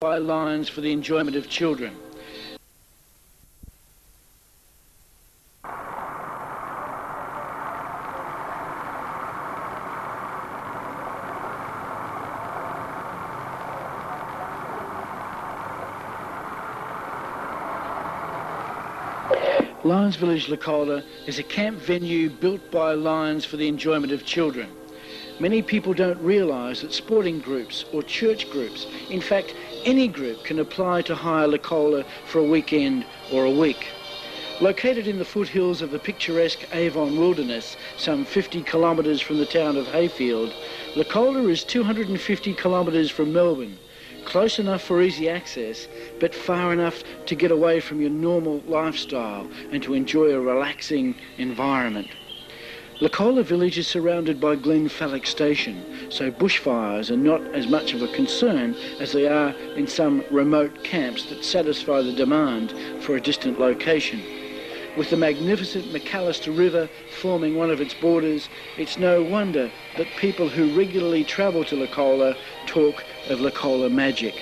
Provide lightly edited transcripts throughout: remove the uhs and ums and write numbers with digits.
by lines for the enjoyment of children. Lions Village, Licola is a camp venue built by Lions for the enjoyment of children. Many people don't realise that sporting groups or church groups, in fact any group, can apply to hire Licola for a weekend or a week. Located in the foothills of the picturesque Avon Wilderness, some 50 kilometres from the town of Hayfield, Licola is 250 kilometres from Melbourne. Close enough for easy access, but far enough to get away from your normal lifestyle and to enjoy a relaxing environment. Licola Village is surrounded by Glenfalloch Station, so bushfires are not as much of a concern as they are in some remote camps that satisfy the demand for a distant location. With the magnificent McAllister River forming one of its borders, it's no wonder that people who regularly travel to Licola talk of Licola magic.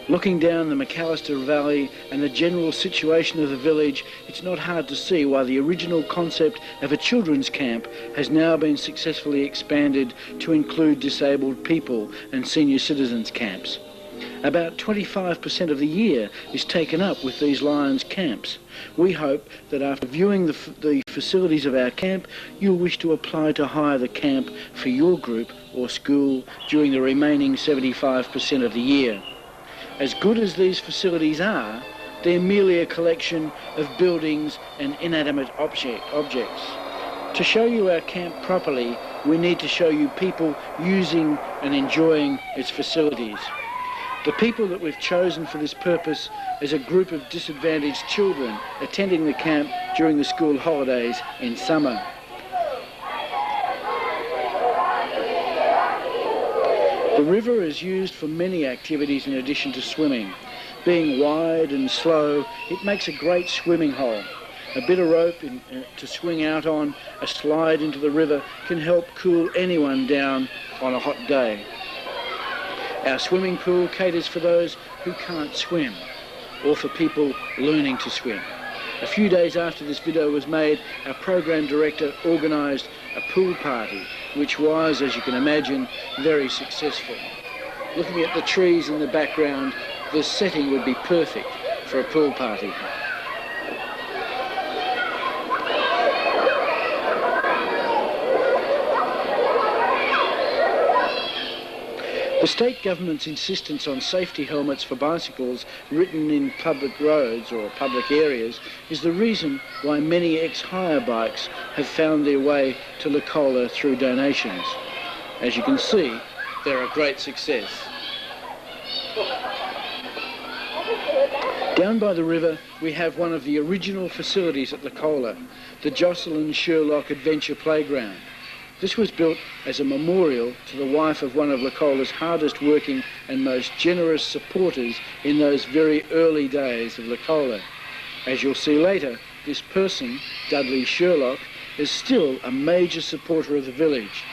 Looking down the McAllister Valley and the general situation of the village, it's not hard to see why the original concept of a children's camp has now been successfully expanded to include disabled people and senior citizens camps. About 25% of the year is taken up with these Lions camps. We hope that after viewing the facilities of our camp, you'll wish to apply to hire the camp for your group or school during the remaining 75% of the year. As good as these facilities are, they're merely a collection of buildings and inanimate objects. To show you our camp properly, we need to show you people using and enjoying its facilities. The people that we've chosen for this purpose is a group of disadvantaged children attending the camp during the school holidays in summer. The river is used for many activities in addition to swimming. Being wide and slow, it makes a great swimming hole. A bit of rope to swing out on, a slide into the river can help cool anyone down on a hot day. Our swimming pool caters for those who can't swim or for people learning to swim. A few days after this video was made, our program director organised a pool party, which was, as you can imagine, very successful. Looking at the trees in the background, the setting would be perfect for a pool party. The state government's insistence on safety helmets for bicycles written in public roads or public areas is the reason why many ex-hire bikes have found their way to Licola through donations. As you can see, they're a great success. Down by the river, we have one of the original facilities at Licola, the Jocelyn Sherlock Adventure Playground. This was built as a memorial to the wife of one of Licola's hardest working and most generous supporters in those very early days of Licola. As you'll see later, this person, Dudley Sherlock, is still a major supporter of the village.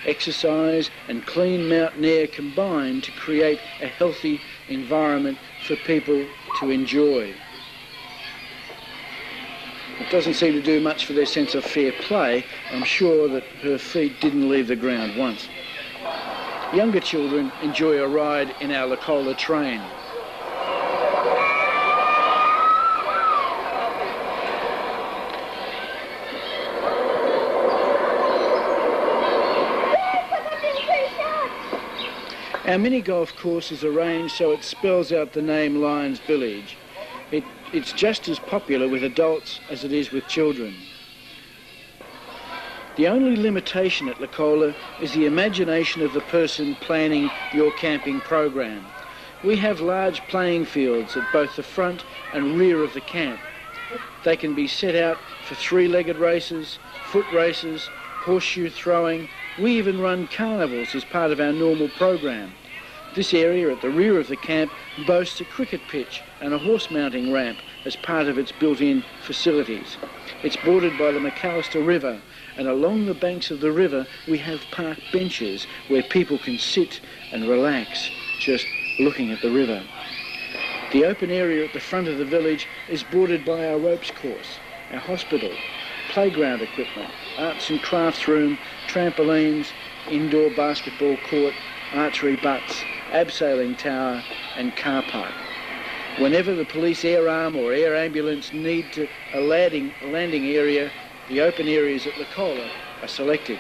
Exercise and clean mountain air combine to create a healthy environment for people to enjoy. It doesn't seem to do much for their sense of fair play. I'm sure that her feet didn't leave the ground once. Younger children enjoy a ride in our Licola train. Our mini golf course is arranged so it spells out the name Lions Village. It's just as popular with adults as it is with children. The only limitation at Licola is the imagination of the person planning your camping program. We have large playing fields at both the front and rear of the camp. They can be set out for three-legged races, foot races, horseshoe throwing. We even run carnivals as part of our normal program. This area at the rear of the camp boasts a cricket pitch and a horse mounting ramp as part of its built-in facilities. It's bordered by the McAllister River, and along the banks of the river we have park benches where people can sit and relax just looking at the river. The open area at the front of the village is bordered by our ropes course, our hospital, playground equipment, arts and crafts room, trampolines, indoor basketball court, archery butts, abseiling tower and car park. Whenever the police air arm or air ambulance need a landing area, the open areas at Licola are selected.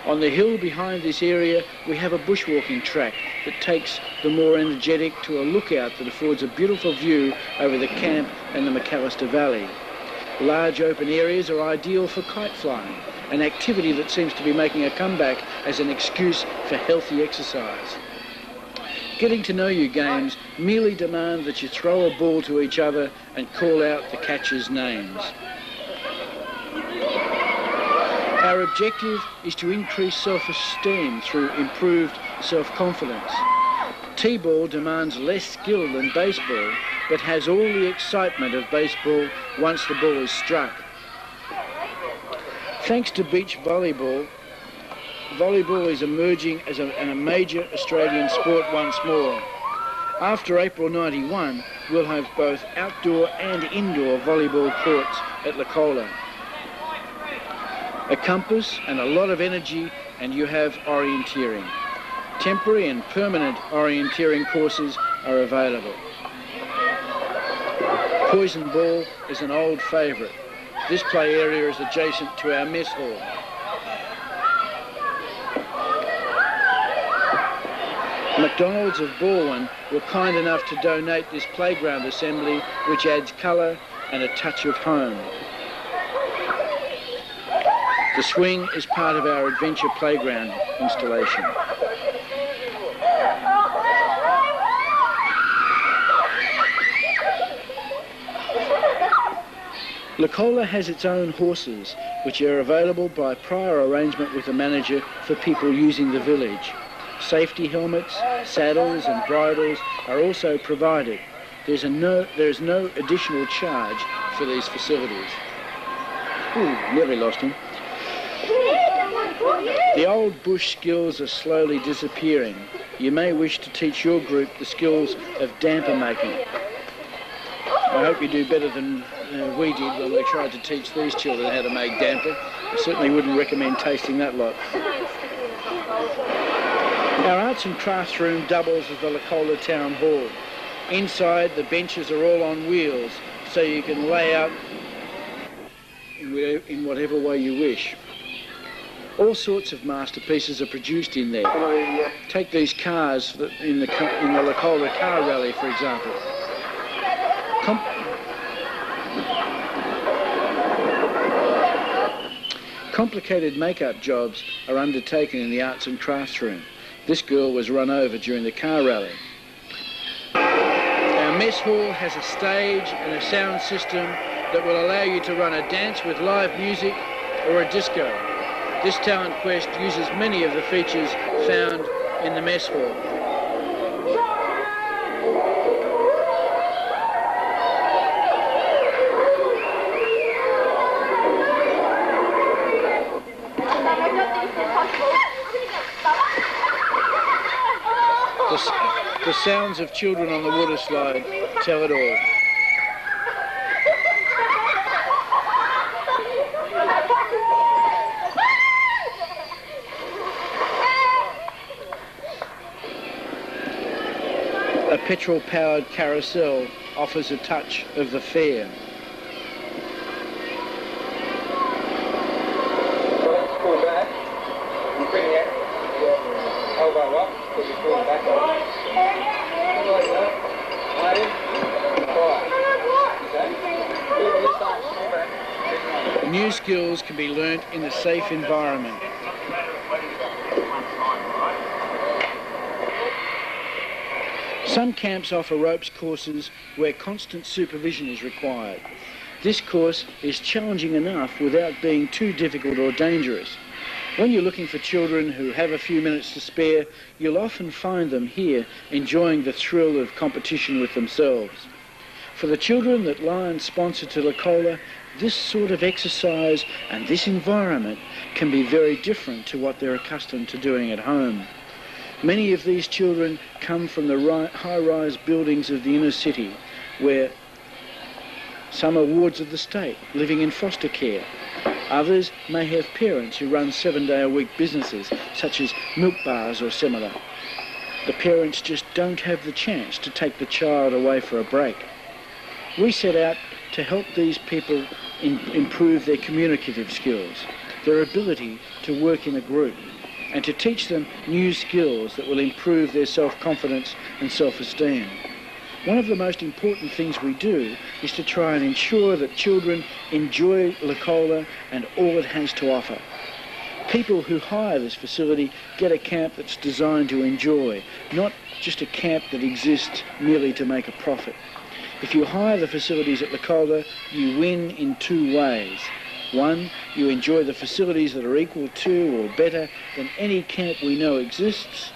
On the hill behind this area, we have a bushwalking track that takes the more energetic to a lookout that affords a beautiful view over the camp and the McAllister Valley. Large open areas are ideal for kite flying, an activity that seems to be making a comeback as an excuse for healthy exercise. Getting to know you games merely demand that you throw a ball to each other and call out the catchers' names. Our objective is to increase self-esteem through improved self-confidence. T-ball demands less skill than baseball, but has all the excitement of baseball once the ball is struck. Thanks to beach volleyball, volleyball is emerging as a major Australian sport once more. After April 91, we'll have both outdoor and indoor volleyball courts at Licola. A compass and a lot of energy and you have orienteering. Temporary and permanent orienteering courses are available. Poison ball is an old favourite. This play area is adjacent to our mess hall. McDonald's of Balwyn were kind enough to donate this playground assembly, which adds colour and a touch of home. The swing is part of our adventure playground installation. Licola has its own horses, which are available by prior arrangement with the manager for people using the village. Safety helmets, saddles and bridles are also provided. There is no additional charge for these facilities. Ooh, nearly lost him. The old bush skills are slowly disappearing. You may wish to teach your group the skills of damper making. I hope you do better than we did when we tried to teach these children how to make damper. I certainly wouldn't recommend tasting that lot. Our arts and crafts room doubles as the Licola Town Hall. Inside, the benches are all on wheels, so you can lay out in whatever way you wish. All sorts of masterpieces are produced in there. Take these cars in the Licola car rally, for example. Complicated makeup jobs are undertaken in the arts and crafts room. This girl was run over during the car rally. Our mess hall has a stage and a sound system that will allow you to run a dance with live music or a disco. This talent quest uses many of the features found in the mess hall. The sounds of children on the water slide tell it all. A petrol-powered carousel offers a touch of the fair. New skills can be learnt in a safe environment. Some camps offer ropes courses where constant supervision is required. This course is challenging enough without being too difficult or dangerous. When you're looking for children who have a few minutes to spare, you'll often find them here enjoying the thrill of competition with themselves. For the children that Lions sponsor to Licola, this sort of exercise and this environment can be very different to what they're accustomed to doing at home. Many of these children come from the high-rise buildings of the inner city, where some are wards of the state, living in foster care. Others may have parents who run 7-day-a-week businesses, such as milk bars or similar. The parents just don't have the chance to take the child away for a break. We set out to help these people improve their communicative skills, their ability to work in a group, and to teach them new skills that will improve their self-confidence and self-esteem. One of the most important things we do is to try and ensure that children enjoy Licola and all it has to offer. People who hire this facility get a camp that's designed to enjoy, not just a camp that exists merely to make a profit. If you hire the facilities at Licola, you win in two ways. One, you enjoy the facilities that are equal to or better than any camp we know exists.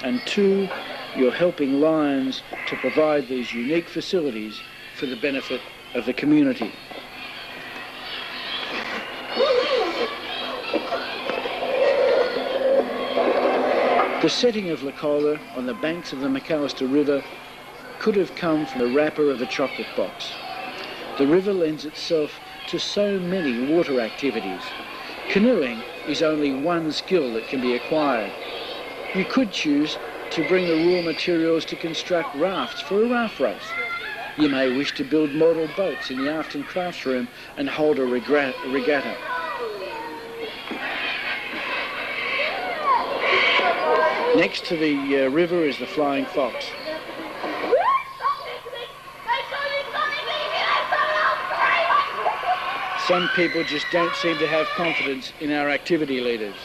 And two, you're helping Lions to provide these unique facilities for the benefit of the community. The setting of Licola on the banks of the McAllister River could have come from the wrapper of a chocolate box. The river lends itself to so many water activities. Canoeing is only one skill that can be acquired. You could choose to bring the raw materials to construct rafts for a raft race. You may wish to build model boats in the art and crafts room and hold a regatta. Next to the river is the Flying Fox. Some people just don't seem to have confidence in our activity leaders.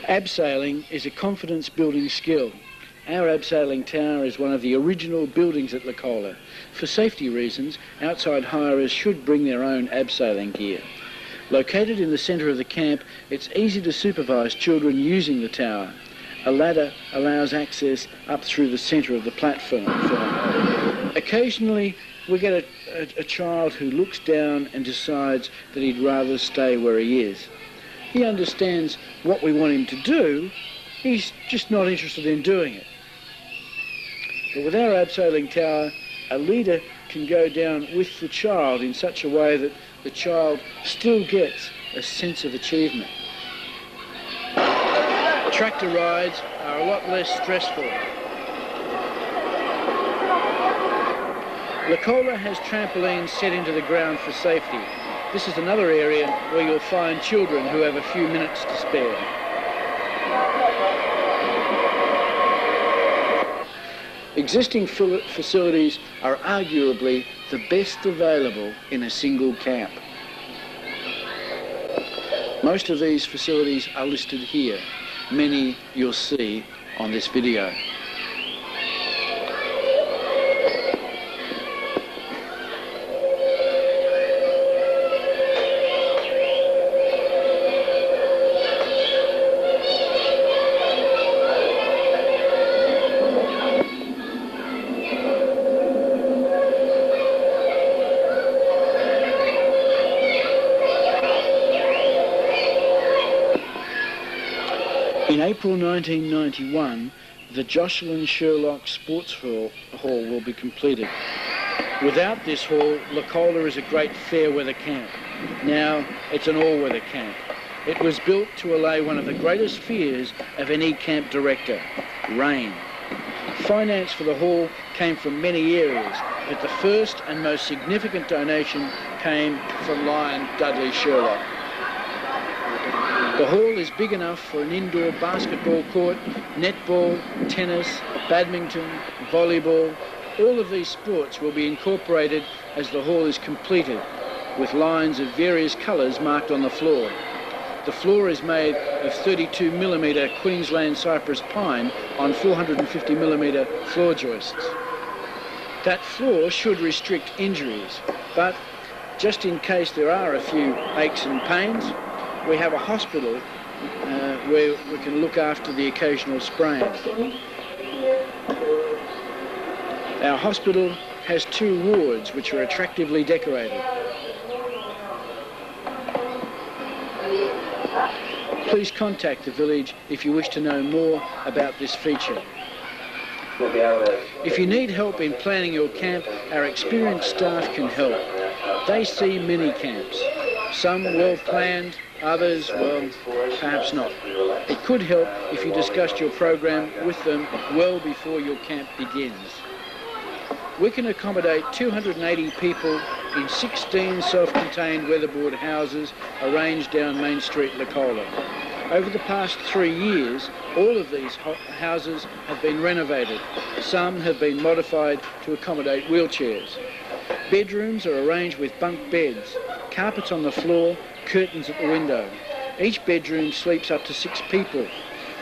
Abseiling is a confidence-building skill. Our abseiling tower is one of the original buildings at Licola. For safety reasons, outside hirers should bring their own abseiling gear. Located in the centre of the camp, it's easy to supervise children using the tower. A ladder allows access up through the centre of the platform. Occasionally, we get a child who looks down and decides that he'd rather stay where he is. He understands what we want him to do, he's just not interested in doing it. But with our abseiling tower, a leader can go down with the child in such a way that the child still gets a sense of achievement. Tractor rides are a lot less stressful. Licola has trampolines set into the ground for safety. This is another area where you'll find children who have a few minutes to spare. Existing facilities are arguably the best available in a single camp. Most of these facilities are listed here. Many you'll see on this video. In April 1991, the Jocelyn Sherlock Sports Hall will be completed. Without this hall, Licola is a great fair-weather camp. Now it's an all-weather camp. It was built to allay one of the greatest fears of any camp director, rain. Finance for the hall came from many areas, but the first and most significant donation came from Lion Dudley Sherlock. The hall is big enough for an indoor basketball court, netball, tennis, badminton, volleyball. All of these sports will be incorporated as the hall is completed, with lines of various colours marked on the floor. The floor is made of 32mm Queensland cypress pine on 450mm floor joists. That floor should restrict injuries, but just in case there are a few aches and pains, we have a hospital where we can look after the occasional sprain. Our hospital has 2 wards which are attractively decorated. Please contact the village if you wish to know more about this feature. If you need help in planning your camp, our experienced staff can help. They see many camps, some well planned, others, well, perhaps not. It could help if you discussed your program with them well before your camp begins. We can accommodate 280 people in 16 self-contained weatherboard houses arranged down Main Street, Licola. Over the past 3 years, all of these houses have been renovated. Some have been modified to accommodate wheelchairs. Bedrooms are arranged with bunk beds, carpets on the floor, curtains at the window. Each bedroom sleeps up to 6 people.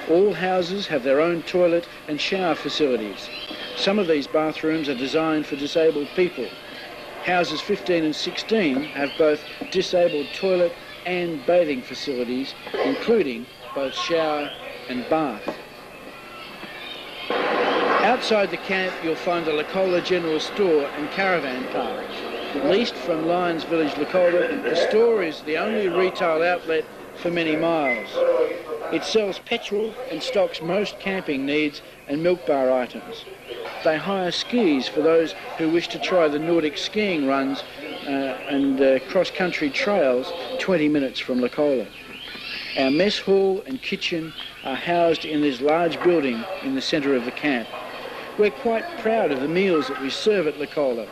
All houses have their own toilet and shower facilities. Some of these bathrooms are designed for disabled people. Houses 15 and 16 have both disabled toilet and bathing facilities, including both shower and bath. Outside the camp, you'll find the Licola General Store and Caravan Park. Leased from Lions Village, Licola, the store is the only retail outlet for many miles. It sells petrol and stocks most camping needs and milk bar items. They hire skis for those who wish to try the Nordic skiing runs and cross-country trails 20 minutes from Licola. Our mess hall and kitchen are housed in this large building in the centre of the camp. We're quite proud of the meals that we serve at Licola.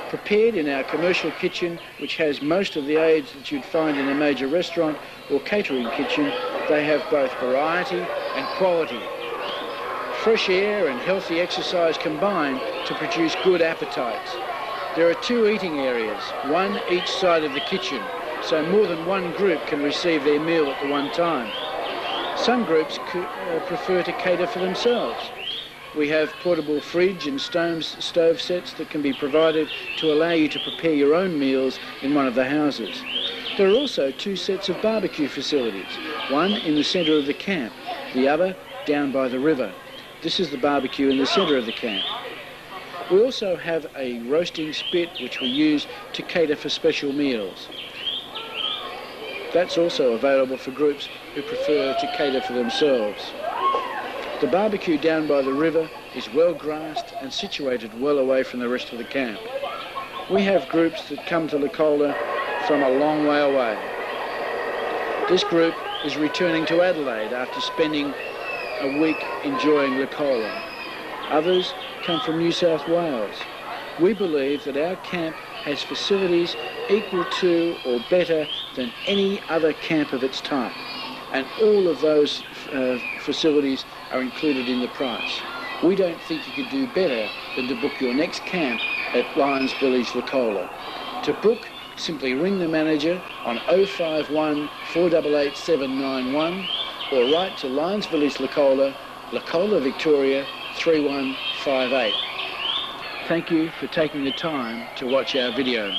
Prepared in our commercial kitchen, which has most of the aids that you'd find in a major restaurant or catering kitchen, they have both variety and quality. Fresh air and healthy exercise combine to produce good appetites. There are 2 eating areas, one each side of the kitchen, so more than one group can receive their meal at the one time. Some groups prefer to cater for themselves. We have portable fridge and stove sets that can be provided to allow you to prepare your own meals in one of the houses. There are also 2 sets of barbecue facilities, one in the centre of the camp, the other down by the river. This is the barbecue in the centre of the camp. We also have a roasting spit which we use to cater for special meals. That's also available for groups who prefer to cater for themselves. The barbecue down by the river is well grassed and situated well away from the rest of the camp. We have groups that come to Licola from a long way away. This group is returning to Adelaide after spending a week enjoying Licola. Others come from New South Wales. We believe that our camp has facilities equal to or better than any other camp of its type, and all of those facilities are included in the price. We don't think you could do better than to book your next camp at Lions Village, Licola. To book, simply ring the manager on 051 488 791 or write to Lions Village, Licola, Licola, Victoria 3158. Thank you for taking the time to watch our video.